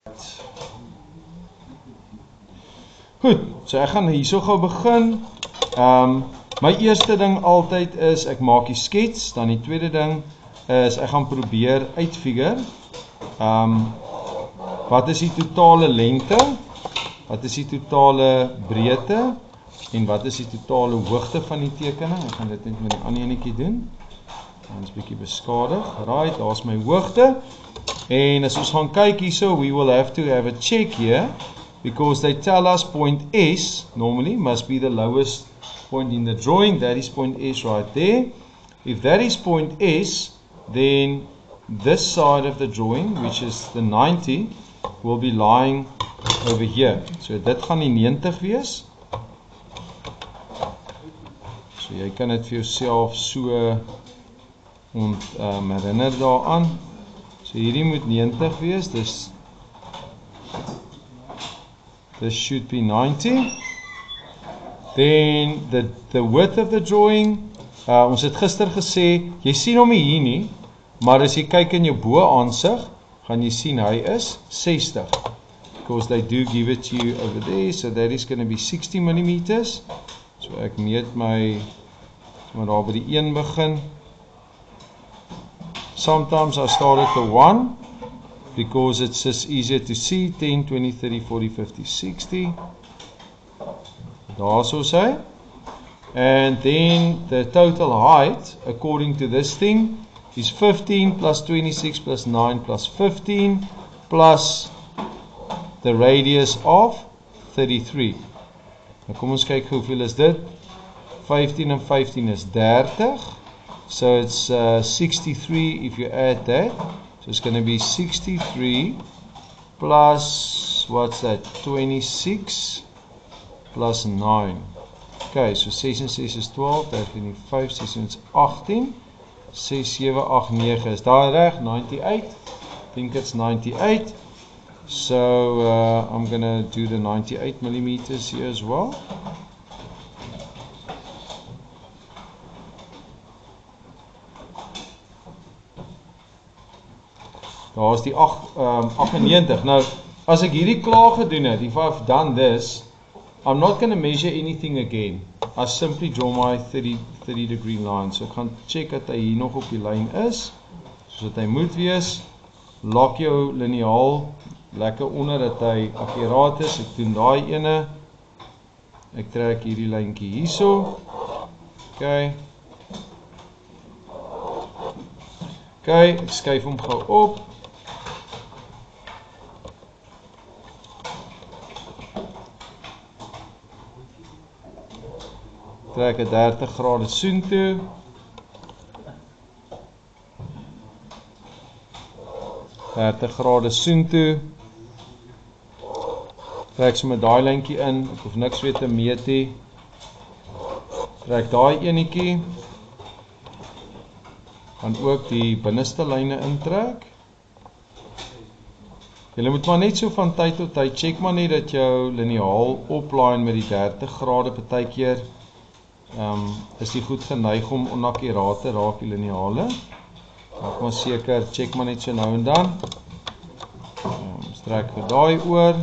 Goed, so ek gaan hierso gou begin. My eerste ding altyd is, ek maak die skets, dan die tweede ding is, ek gaan probeer uitfigure, wat is die totale lengte, wat is die totale breedte, en wat is die totale hoogte van die tekening. Ek gaan dit net met die ander enetjie doen, dan is bietjie beskadig. Right, daar is my hoogte, en as ons gaan kyk hierso, we will have to have a check here, because they tell us point S, normally, must be the lowest point in the drawing. That is point S right there. If that is point S, then this side of the drawing, which is the 90, will be lying over here. So dit gaan die 90 wees. So jy kan dit vir jouself so herinner daaraan. So hierdie moet 90 wees. This should be 90. Then the width of the drawing, ons het gister gesê, jy sien hom hier nie, maar as jy kyk in jou bo aansig, gaan jy sien hy is 60. Because they do give it to you over there, so that is going to be 60 millimeters. So ek meet my, maar daar by die 1 begin. Sometimes I start at the 1, because it's just easier to see, 10, 20, 30, 40, 50, 60. Daar so sê. And then the total height, according to this thing, is 15 plus 26 plus 9 plus 15 plus the radius of 33. Nou kom ons kyk hoeveel is dit. 15 en 15 is 30. So it's 63 if you add that. So it's going to be 63 plus, what's that, 26 plus 9. Okay, so 6 en 6 is 12, 13 en 5, 6 is 18, 6, 7, 8, 9 is daar reg, 98, I think it's 98, so I'm going to do the 98 millimeters here as well. Daar is die 98. Nou, as ek hierdie klaar gedoen het, if I've done this, I'm not going to measure anything again. I simply draw my 30 degree line. So ek gaan check dat hy hier nog op die lyn is, soos dat hy moet wees. Lock jou liniaal lekker onder dat hy akkuraat is. Ek doen daai ene. Ek trek hierdie lyntjie hierso. Okay. Okay, ek skuif hom gou op. Trek 'n 30 grade soen toe. Trek sommer daai lyntjie in, ek hoef niks weer te meet nie. Trek daai enetjie. Gaan ook die binneste lyne intrek. Jy moet maar net so van tyd tot tyd check maar net dat jou liniaal opline met die 30 grade partykeer is die goed geneig om onakkuraat te raak die liniale. Maak maar seker, check maar net so nou en dan. Strek vir daai oor.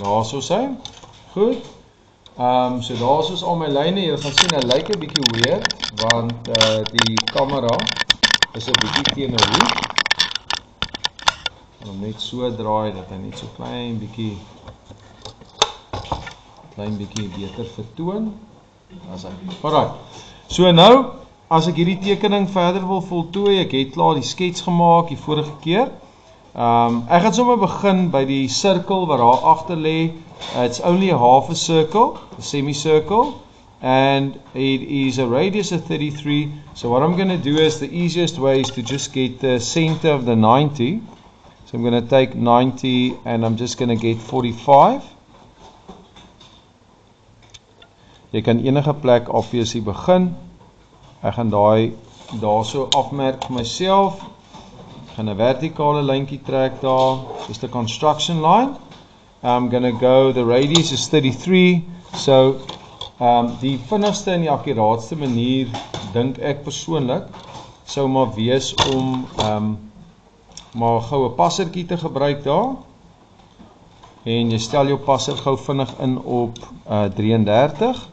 Daar so sy. Goed. So daar is al my lyne. Jy gaan sien, hy lyk 'n bietjie weird, want die kamera is 'n bietjie teen 'n hoek. En hom net so draai dat hy net so klein bietjie beter vertoon as hy. Alright. So nou, as ek hierdie tekening verder wil voltooi, ek het klaar die skets gemaak die vorige keer. Ek gaan sommer begin by die sirkel wat daar agter lê. It's only a half a circle, a semicircle, and it is a radius of 33. So what I'm going to do is, the easiest way is to just get the center of the 90. So I'm going to take 90 and I'm just going to get 45. Jy kan enige plek obviously begin. Ek gaan daar so afmerk vir myself. Ek gaan 'n vertikale lyntjie trek daar, just a construction line. I'm going to go, the radius is 33, so die vinnigste en die akkuraatste manier dink ek persoonlik, sou maar wees om maar gou 'n passertjie te gebruik daar. En jy stel jou passer gou vinnig in op 33.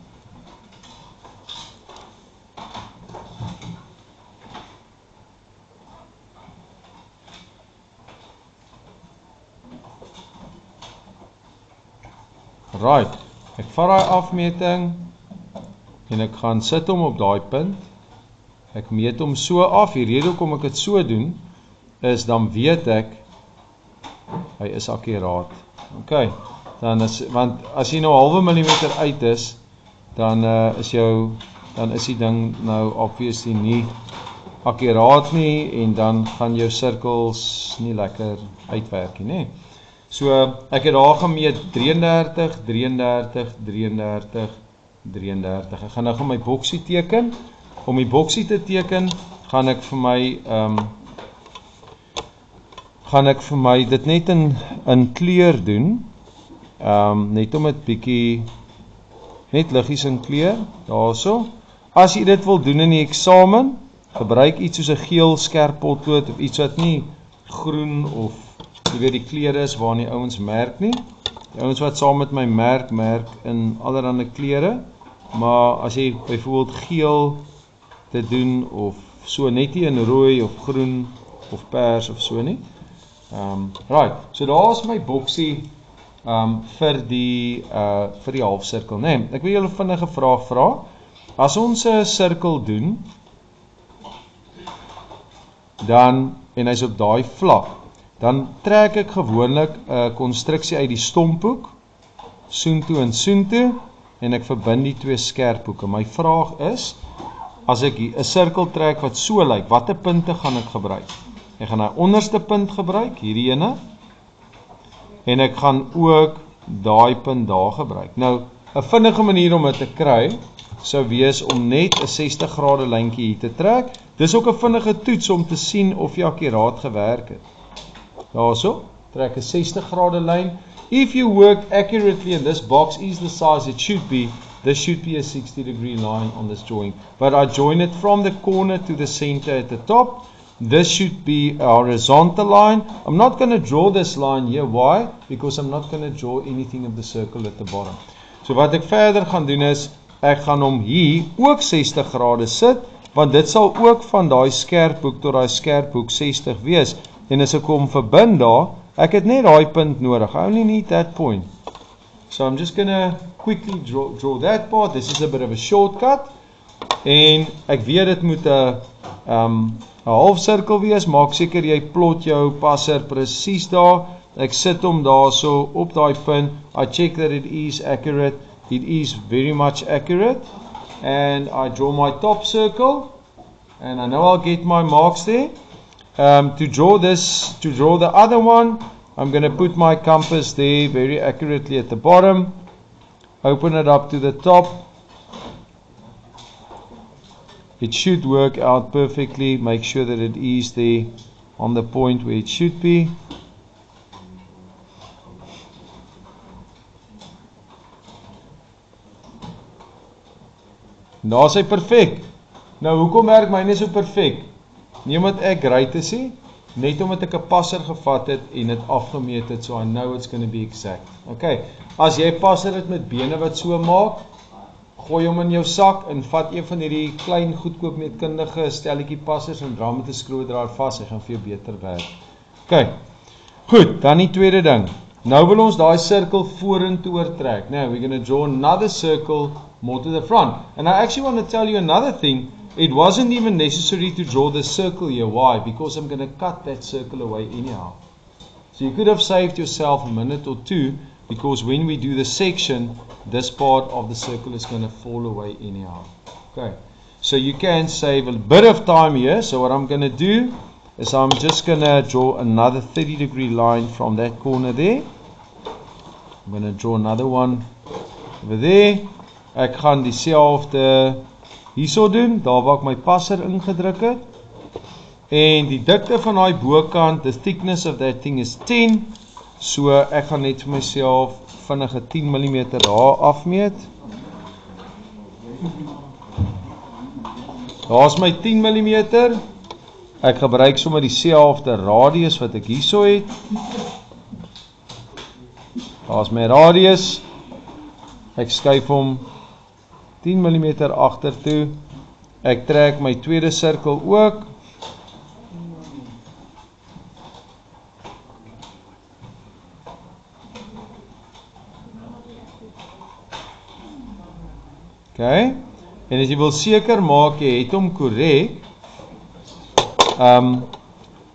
Right, ek vat daai afmeting en ek gaan sit hom op daai punt. Ek meet hom so af. Die rede hoekom ek dit so doen is dan weet ek hy is akkuraat. OK. Want as jy nou 0,5 millimeter uit is, dan is die ding nou obviously nie akkuraat nie en dan gaan jou sirkels nie lekker uitwerk nie. So ek het daar gemeet 33, 33, 33, 33. Ek gaan nou my boksie teken. Om die boksie te teken, gaan ek vir my dit net in kleur doen. Net om dit bietjie net liggies in kleur, daarso. As jy dit wil doen in die eksamen, gebruik iets soos 'n geel skerp potlood of iets wat nie groen of jy weet die kleure is waar die ouens merk nie. Die ouens wat saam met my merk in allerlei kleure, maar as jy byvoorbeeld geel te doen of so net nie in rooi of groen of pers of so nie. Right, so daar is my boksie vir die halfsirkel, nee. Ek wil julle vinnige vraag vra. As ons 'n sirkel doen, dan en hy's op daai vlak, dan trek ek gewoonlik 'n konstruksie uit die stomphoek, soontoe en soontoe, en ek verbind die twee skerphoeke. My vraag is, as ek 'n sirkel trek wat so lyk, watter punte gaan ek gebruik? Ek gaan die onderste punt gebruik, hierdie ene, en ek gaan ook daai punt daar gebruik. Nou, 'n vinnige manier om dit te kry, sou wees om net 'n 60 grade lyntjie hier te trek. Dis ook 'n vinnige toets om te sien of jy akkuraat gewerk het. Daarso, trek 'n 60 grade lyn. If you work accurately and this box is the size it should be, this should be a 60-degree line on this drawing. But I join it from the corner to the center at the top. This should be a horizontal line. I'm not going to draw this line here. Why? Because I'm not going to draw anything of the circle at the bottom. So wat ek verder gaan doen is, ek gaan hom hier ook 60 grade sit, want dit sal ook van daai skerphoek tot daai skerphoek 60 wees. En as ek hom verbind daar, ek het net daai punt nodig. I only need that point. So I'm just going to quickly draw that part. This is a bit of a shortcut. En ek weet dit moet 'n halfsirkel wees. Maak seker jy plot jou passer presies daar. Ek sit hom daar so op daai punt. I check that it is accurate. It is very much accurate. And I draw my top circle. And I know I'll get my marks there. To draw the other one, I'm going to put my compass there very accurately at the bottom. Open it up to the top. It should work out perfectly. Make sure that it is there on the point where it should be. Nou is hy perfek. Nou hoekom werk myne so perfek? Nie omdat ek right is nie, net omdat ek 'n passer gevat het en dit afgemeet het, so I know it's going to be exact. Okay, as jy passer het met bene wat so maak, gooi hom in jou sak en vat een van hierdie klein goedkoop meetkundige stelletjie passers en dra met 'n skroewedraad vas, hy gaan vir jou beter werk. Okay, goed, dan die tweede ding. Nou wil ons daai sirkel vorentoe oortrek. Now we're going to draw another circle more to the front. And I actually want to tell you another thing. It wasn't even necessary to draw the circle here. Why? Because I'm going to cut that circle away anyhow. So you could have saved yourself a minute or two, because when we do the section, this part of the circle is going to fall away anyhow. Okay, so you can save a bit of time here. So what I'm going to do is I'm just going to draw another 30-degree line from that corner there. I'm going to draw another one over there. Ek gaan dieselfde hierso doen, daar waar ek my passer ingedruk het. En die dikte van daai bokant, the thickness of that thing is 10. So ek gaan net vir myself vinnige 10 mm daar afmeet. Daar is my 10 mm. Ek gebruik sommer dieselfde radius wat ek hierso het. Daar is my radius. Ek skuif hom 10 mm agtertoe. Ek trek my tweede sirkel ook. Okay. En as jy wil seker maak jy het hom korrek,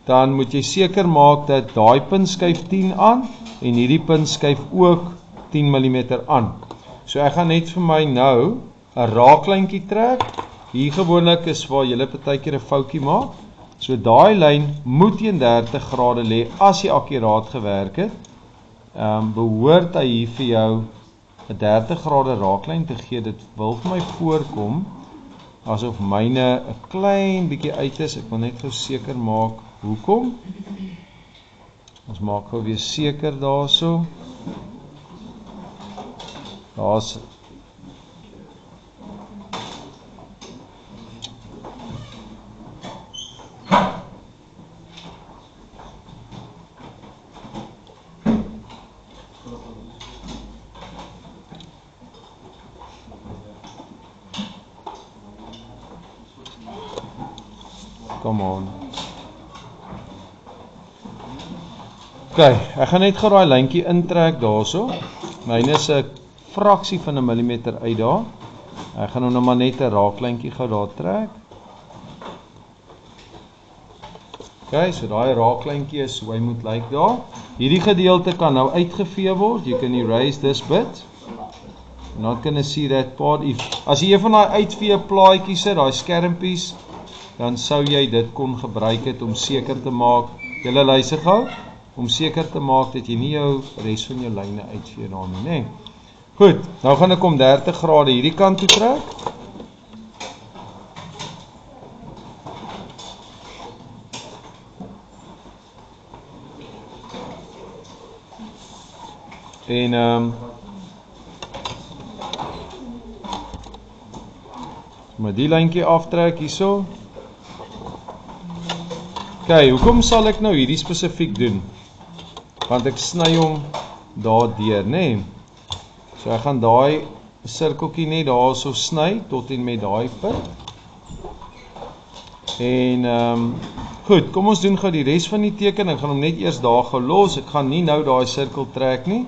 dan moet jy seker maak dat daai punt skuif 10 aan en hierdie punt skuif ook 10 mm aan. So ek gaan net vir my nou 'n raaklyntjie trek. Hier gewoonlik is waar jy partykeer 'n foutjie maak. So daai lyn moet teen 30 grade lê as jy akkuraat gewerk het. Behoort hy hier vir jou 'n 30 grade raaklyn te gee. Dit wil vir my voorkom asof myne 'n klein bietjie uit is. Ek wil net gou seker maak hoekom. Ons maak gou weer seker daarso. Daar's Come on. Okay, ek gaan net gou daai lyntjie intrek daarso. Myne is 'n fraksie van 'n millimeter uit daar. Ek gaan nou maar net 'n raaklyntjie gou daar trek. Okay, so daai raaklyntjie is hoe hy moet lyk daar. Hierdie gedeelte kan nou uitgevee word. You can erase this bit. You're not going to see that part. As jy een van daai uitvee plaatjies het, daai skermpies, dan sou jy dit kon gebruik het om seker te maak, julle luister gou, om seker te maak dat jy nie jou res van jou lyne uitvee daar nie, nee. Goed, nou gaan ek om 30 grade hierdie kant toe trek. En maar die lyntjie aftrek hierso. Okay, hoekom sal ek nou hierdie spesifiek doen? Want ek sny hom daardeur, nê? So ek gaan daai sirkeltjie net daarso sny tot en met daai punt. En goed, kom ons doen gou die res van die teken. Ek gaan hom net eers daar gou los. Ek gaan nie nou daai sirkel trek nie,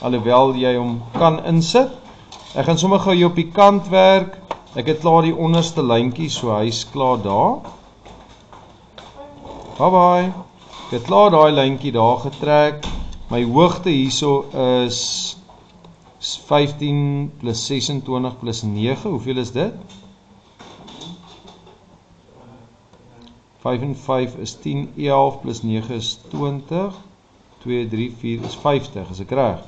alhoewel jy hom kan insit. Ek gaan sommer gou hier op die kant werk. Ek het klaar die onderste lyntjie, so hy's klaar daar. Bye bye. Ek het klaar daai lyntjie daar getrek. My hoogte hierso is 15 plus 26 plus 9. Hoeveel is dit? 5 en 5 is 10, 11 plus 9 is 20. 2, 3, 4 is 50, is ek reg?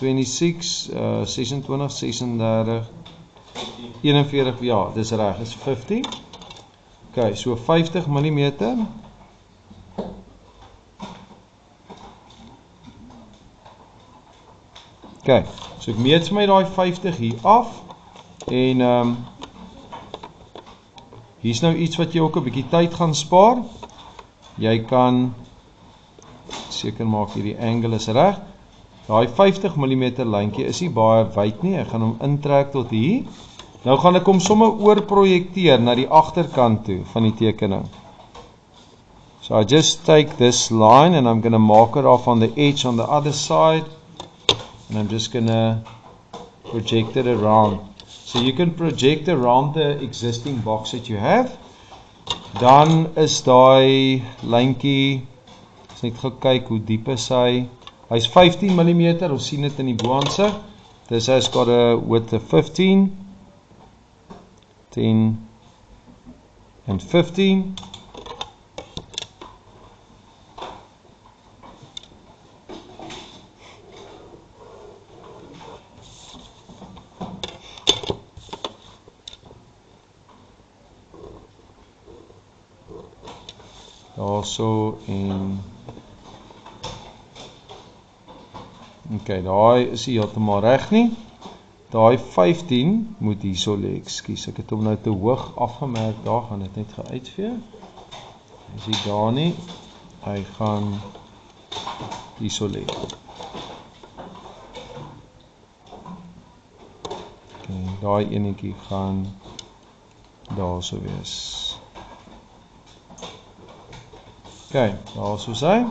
26, 26, 36, 41, ja, dis reg, is 50. Ok, so 50 mm. Ok, so ek meet vir my daai 50 hier af. En hier's nou iets wat jy ook 'n bietjie tyd gaan spaar. Jy kan seker maak hierdie angle is reg. Daai 50 mm lyntjie is nie baie wyd nie. Ek gaan hom intrek tot hier. Nou gaan ek hom sommer oorprojekteer na die agterkant toe van die tekening. So I just take this line and I'm going to mark it off on the edge on the other side. And I'm just going to project it around. So you can project around the existing box that you have. Dan is daai lyntjie, as net gou kyk hoe diep is hy. Hy's 15 mm, ons sien dit in die boansig. This has got a width of 15, 10 and 15. Also in okay, daai is nie heeltemal reg nie. daai 15 moet hierso lê, ekskuus, ek het hom nou te hoog afgemerk, daar gaan dit net geuitvee. Is hy daar nie, hy gaan hierso lê. Okay, daai enetjie gaan daar so wees. Okay, daar so sy.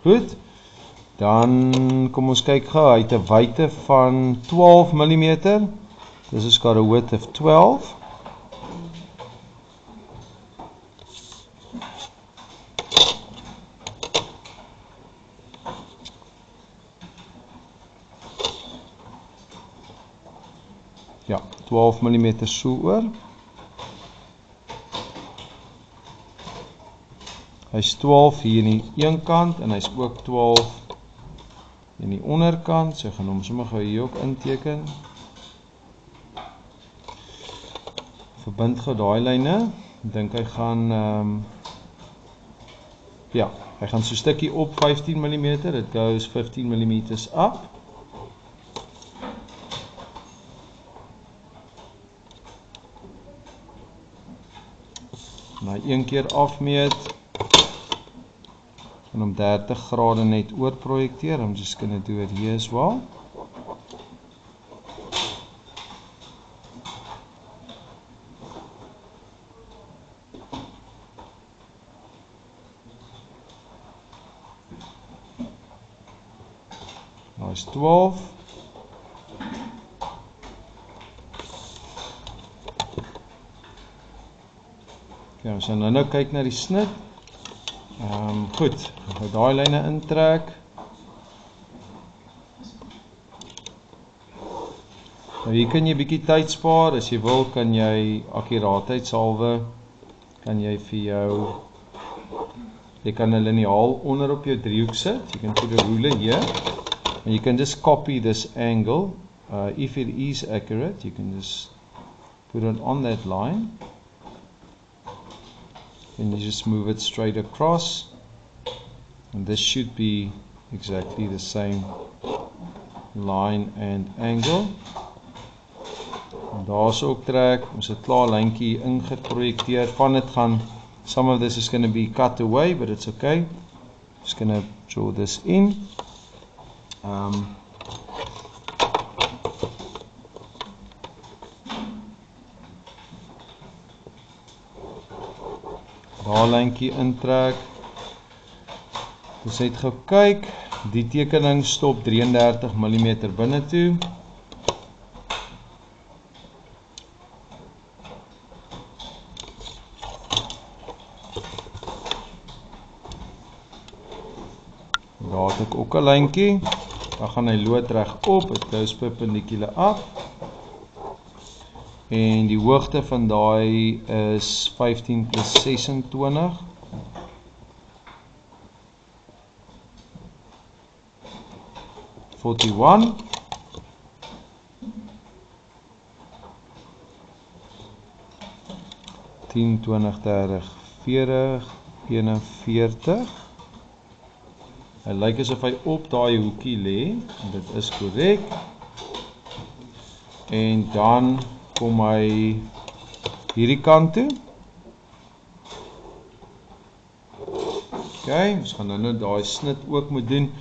Goed, dan kom ons kyk gou, hy het 'n wyte van 12 mm. This has got a width of 12. Ja, 12 mm so oor. Hy's 12 hier in die een kant en hy's ook 12 in die onderkant, so ek gaan hom sommer gou hier ook inteken. Verbind gou daai lyne. Ek dink hy gaan ja, hy gaan so 'n stukkie op 15 mm, it goes 15 mm up. Nou een keer afmeet en om 30 grade net oor projekteer. I'm just going to do it here as well. Nou is 12. Okay, ons gaan nou kyk na die snit. Goed, ek gaan daai lyne intrek. Nou hier kan jy bietjie tyd spaar, as jy wil kan jy akkuraatheidshalwe, kan jy vir jou, jy kan 'n liniaal onder op jou driehoek sit, you can put a ruler here, and you can just copy this angle, if it is accurate, you can just put it on that line, and you just move it straight across, and this should be exactly the same line and angle. En daar is ook trek, ons het klaar lyntjie ingeprojekteer, van dit gaan, some of this is going to be cut away, but it's okay, just going to draw this in. Daar lyntjie intrek. Ons het gekyk, die tekening stop 33 mm binne toe. Daar het ek ook 'n lyntjie. Dan gaan hy loodreg op, it goes perpendicular up. En die hoogte van daai is 15 plus 26. (41) 10, 20, 30, 40, 41. Hy lyk asof hy op daai hoekie lê, en dit is korrek. En dan kom hy hierdie kant toe. Okay, ons gaan nou daai snit ook moet doen.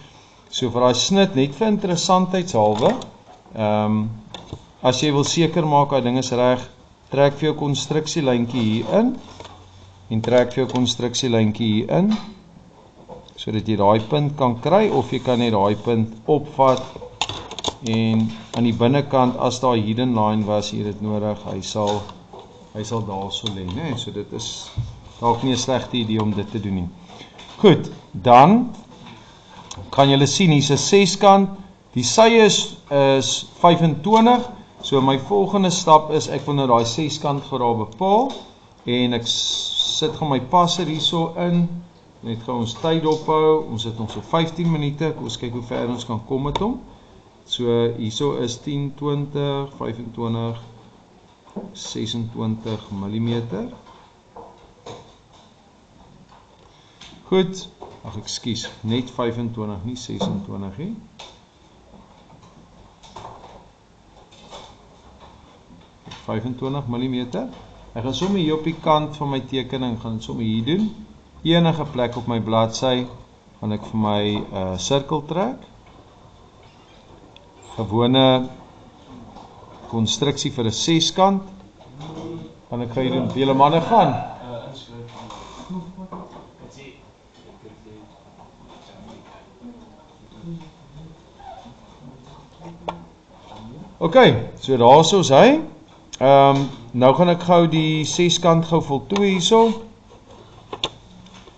So vir daai snit, net vir interessantheidshalwe, as jy wil seker maak dat ding is reg, trek vir jou konstruksielyntjie hier in, en trek vir jou konstruksielyntjie hier in, sodat jy daai punt kan kry, of jy kan net daai punt opvat, en aan die binnekant, as daar hidden line was, hier het nodig, hy sal daar so lê, nee? So dit is dalk nie 'n slegte idee om dit te doen nie. Goed, dan kan julle sien, hier is 'n seskant, die sye is 25, so my volgende stap is, ek wil nou daai seskant vir daar bepaal, en ek sit gaan my passer hierso in, net gaan ons tyd ophou, ons sit ons so 15 minute, ons kyk hoe ver ons kan kom met hom, so hierso is 10, 20, 25, 26 mm, goed, ag ekskuus, net 25, nie 26 nie. 25 mm. Ek gaan sommer hier op die kant van my tekening gaan sommer hier doen. Enige plek op my bladsy gaan ek vir my sirkel trek. Gewone konstruksie vir 'n seskant. Gaan ek hier doen. Julle manne gaan. Okay, so daar is hy. Nou gaan ek gou die seskant gou voltooi hierso.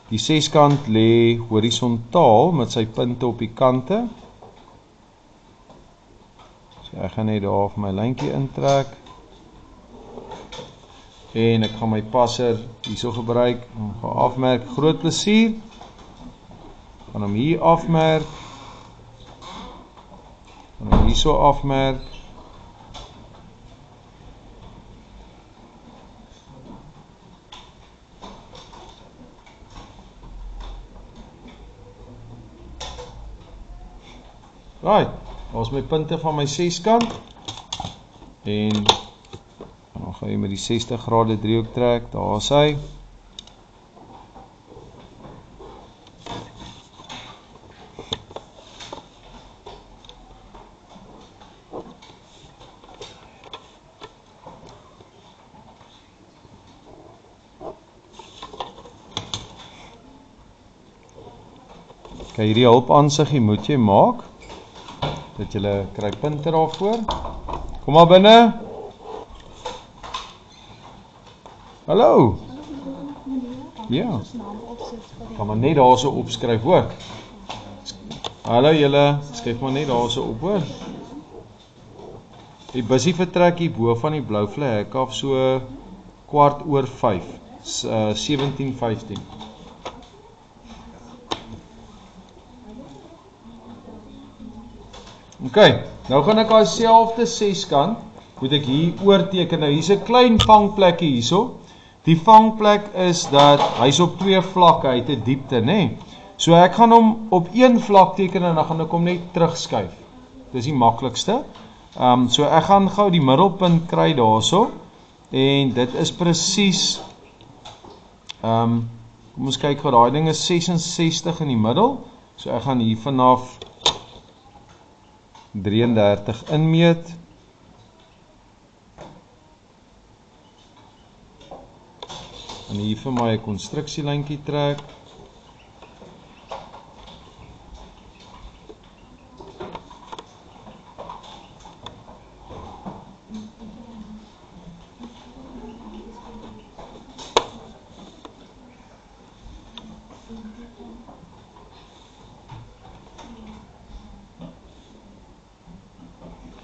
Die seskant lê horisontaal met sy punte op die kante. So ek gaan net daar vir my lyntjie intrek. En ek gaan my passer hierso gebruik om gaan afmerk. Groot plesier. Gaan hom hier afmerk. Gaan hom hierso afmerk. Right, daar is my punte van my seskant. En dan gaan jy met die 60 grade driehoek trek, daar is hy. Kijk, hierdie hulpaansig moet jy maak. Dat julle kry punte daarvoor. Kom maar binne. Hallo. Ja. Kan maar net daar so opskryf hoor. Hallo julle, skryf maar net daar so op hoor. Die busie vertrek hier bo van die blou vlek af so 4:15, 17:15. Ok, nou gaan ek daai selfde seskant, moet ek hier oorteken. Nou hier's 'n klein vangplekkie hierso. Die vangplek is dat hy's op 2 vlakke, hy het 'n diepte, nê? So ek gaan hom op 1 vlak teken en dan gaan ek hom net terugskuif. Dis die maklikste. So ek gaan gou die middelpunt kry daarso. En dit is presies kom ons kyk gou, daai ding is 66 in die middel. So ek gaan hier vanaf 33 inmeet. En hier vir my 'n konstruksielyntjie trek.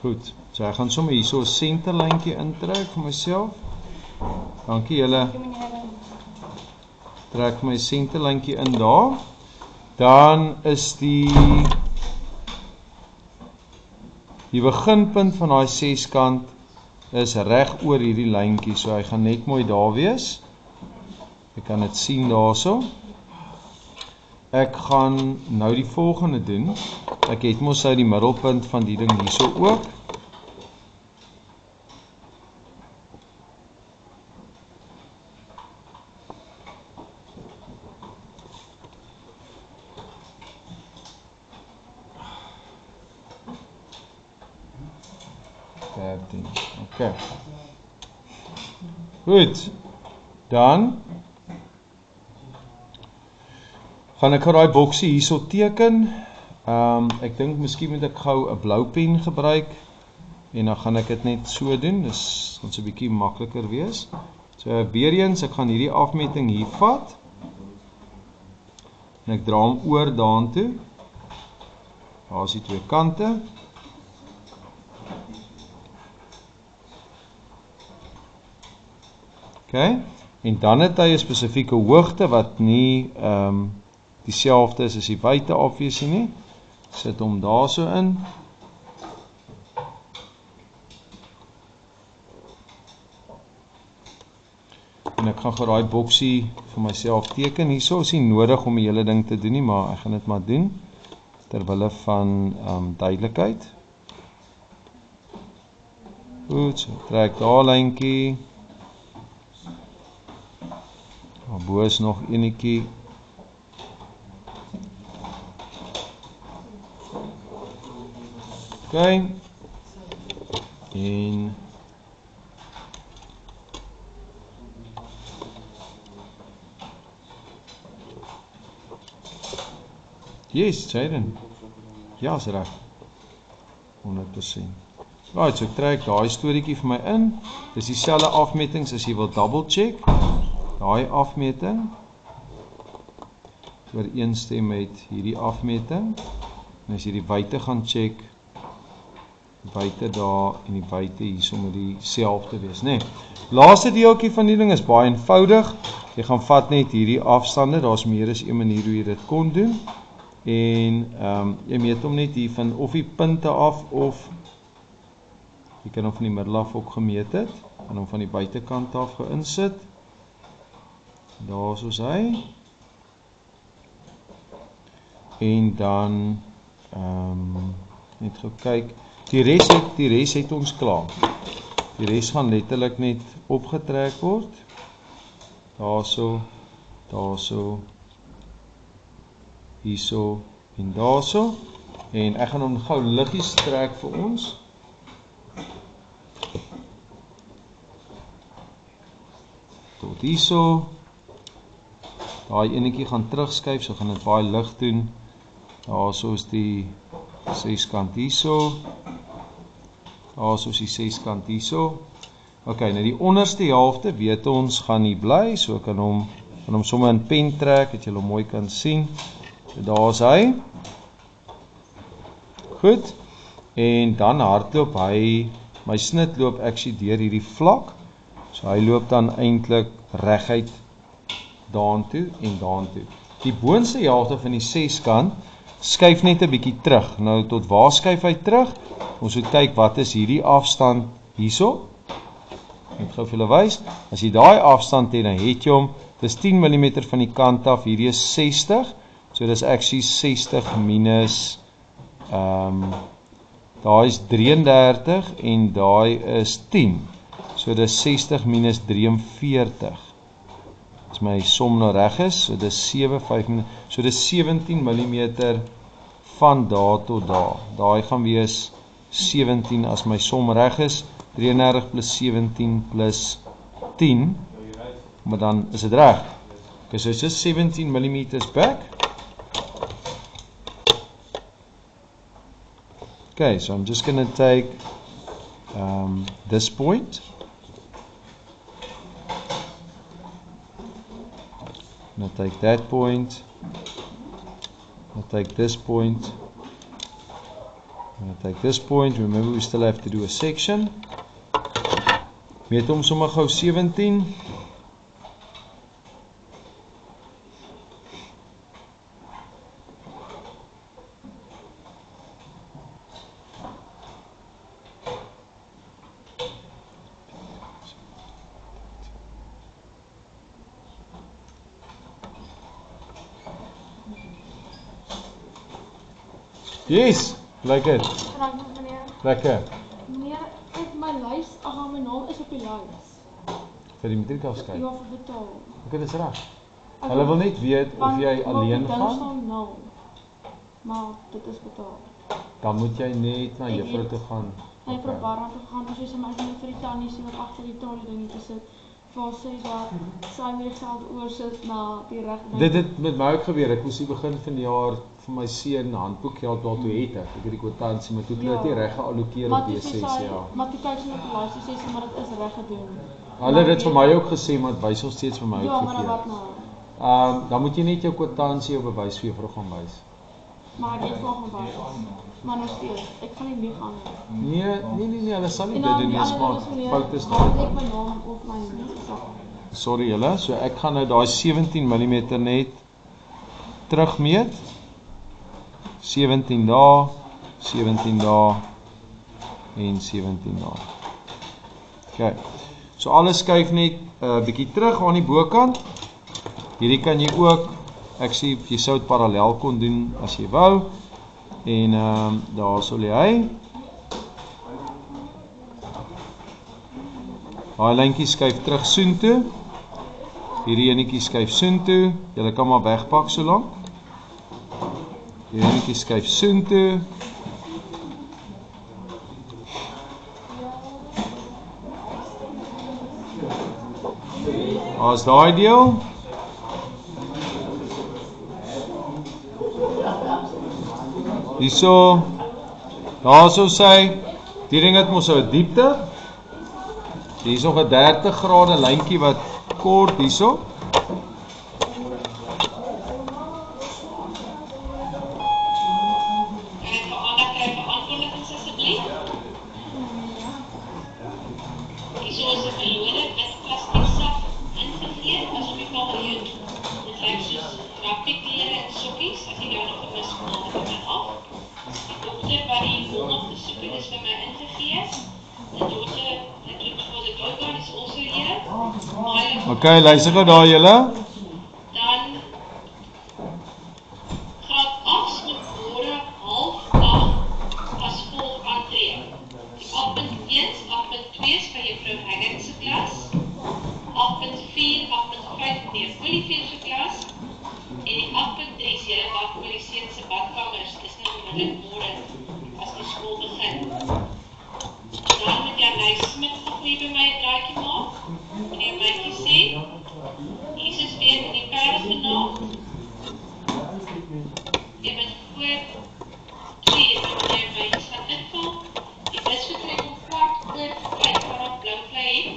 Goed, so ek gaan sommer hier so 'n senterlyntjie intrek vir myself. Dankie julle. Trek my senterlyntjie in daar. Dan is die beginpunt van daai seskant is reg oor hierdie lyntjie, so hy gaan net mooi daar wees. Ek kan dit sien daarso. Ek gaan nou die volgende doen. Ek het mos nou die middelpunt van die ding hierso ook. Okay. Goed. Dan gaan ek daai boksie hierso teken. Ek dink miskien moet ek gou 'n blou pen gebruik en dan gaan ek dit net so doen. Dis gaan so 'n bietjie makliker wees. So weer eens, ek gaan hierdie afmeting hier vat. En ek dra hom oor daartoe. Daar is die twee kante. Okay. En dan het hy 'n spesifieke hoogte wat nie dieselfde is as die buite afwesie nie. Sit hom daar so in. En ek gaan gou daai boksie vir myself teken. Hierso is nie nodig om die hele ding te doen nie, maar ek gaan dit maar doen ter wille van duidelikheid. Goed, so trek daar lyntjie. Daarbo is nog enetjie. Okay. En yes, Jaden. Ja, is reg. 100%. Right, so ek trek daai storieetjie vir my in. Dis dieselfde afmetings as jy wil double check. Daai afmeting ooreenstem met hierdie afmeting. En as jy die buite gaan check, buite daar en die buite hierso moet dieselfde wees, né? Laaste deeltjie van die ding is baie eenvoudig. Jy gaan vat net hierdie afstande, daar's meer as een manier hoe jy dit kon doen. En jy meet hom net hier van of die punte af of jy kan hom van die middel af ook gemeet het en hom van die buitekant af geinsit. Daar soos hy. En dan net gou kyk. Die res het ons klaar. Die res gaan letterlik net opgetrek word. Daarso, hierso en daarso. En ek gaan hom gou liggies trek vir ons. Tot hierso. Daai enetjie gaan terugskuif, so gaan dit baie lig doen. Daarso is die 6-kant hierso. Daarso is die 6-kant hierso. Ok, nou die onderste helfte weet ons gaan nie bly, so ek kan hom sommer in pen trek, dat jy hom mooi kan sien. So daar is hy. Goed. En dan hardloop hy, my snit loop actually deur hierdie vlak. So hy loop dan eintlik reguit daartoe en daartoe. Die boonste helfte van die 6-kant skuif net 'n bietjie terug. Nou tot waar skuif hy terug? Ons moet kyk wat is hierdie afstand hierso. Ek gou vir julle wys. As jy daai afstand het, dan het jy hom. Dis 10 mm van die kant af. Hierdie is 60. So dis actually 60 minus daai is 33 en daai is 10. So dis 60 minus 43. As my som nou reg is, so dis 7,5 so dis 17 mm van daar tot daar. Daai gaan wees 17 as my som reg is, 33 plus 17 plus 10, maar dan is dit reg. Okay, so it's just 17 mm back. Okay, so I'm just going to take this point. I'm going to take that point. I'll take this point. I'm going to take this point. Remember, we still have to do a section. Meet hom sommer gou 17. Yes, lekker. Lekker. Meneer, my lys, my naam is op die lys. Vir die matriekafskeid. Ja, vir betaal. Okay, dis reg. Hulle wil net weet of jy alleen gaan. Nou, maar dit is betaal. Dan moet jy net na juffrou toe gaan. Hy het vir Barra toe gegaan, as jy sê maar ek moet vir die tannie sien wat agter die toilet dingetjie sit. Vir sê dat sy weer geld oorsit na die reg. Dit het met my ook gebeur. Ek moes die begin van die jaar vir my seun handboek geld daartoe het ek. Ek het die kwitansie, maar toe het dit nie reg geallokeer op D6 ja. Maar toe kyk sy op die lys, sy sê maar dit is reg gedoen. Hulle het dit vir my ook gesê, maar dit wys nog steeds vir my ja, ook verkeerd. Ja, maar wat nou? Dan moet jy net jou kwitansie op bewys vir juffrou gaan wys. Maar ek het volgens by. Maar nog steeds, ek gaan nie gaan nie. Nee, hulle sal nie dit doen nie, maar fout is daar. Ek my naam of my sak. Sorry julle, so ek gaan nou daai 17 mm net terugmeet. 17 dae, 17 dae en 17 dae. Okay. So alles skuif net 'n bietjie terug aan die bokant. Hierdie kan jy ook actually jy sou dit parallel kon doen as jy wou. En daar sal hy. Daai lyntjie skuif terug soontoe. Hierdie enetjie skuif soontoe. Julle kan maar wegpak so lank. Hierdie enetjie skuif soontoe. As daai deel. Hierso, daarso sê, die ding het mos 'n diepte. Hier is nog 'n 30 grade lyntjie wat kort hierso. Okay, luister gou daar julle. Dan graad 8 moet môre 7:30 as volg aantree. Die 8.1, 8.2 is by juffrou Haggard se klas. 8.4, 8.5 meneer Olivier se klas. En die 8.3 is julle dagpolisie se badkamers. Dis nou onmiddellik môre as die skool begin. Dan moet Janey Smit nog weer by my 'n draadjie maak. Meneer Mytjie sê, Jesus weer in die perde vanavond. Jy moet voor 2 uur met meneer Mytjie gaan inval. Die bus vertrek om 4:15 vanaf Blouvlei hek.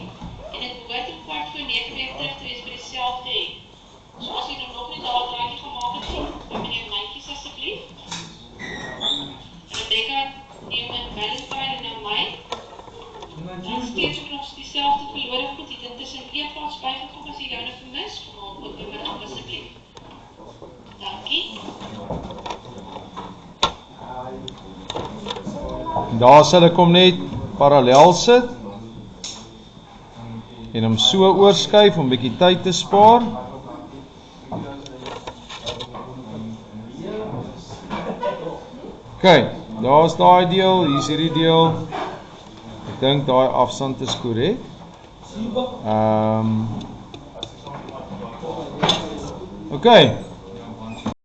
En het behoort om 8:45 weer terug te wees by dieselfde hek. So as jy nog nie daar draadjie gemaak het nie, by meneer Mytjie asseblief. En Rebecca neem in Valentine en na my. Dan steeds ook nog dieselfde verlore goed, die dit tussen e-pos bygekom as jy jou nou vermis, kom al ook by my af asseblief. Dankie. Daar sal ek hom net parallel sit. En hom so oorskuif om 'n bietjie tyd te spaar. Okay, daar's daai deel, hier's hierdie deel. Ek dink daai afstand is korrek. Okay.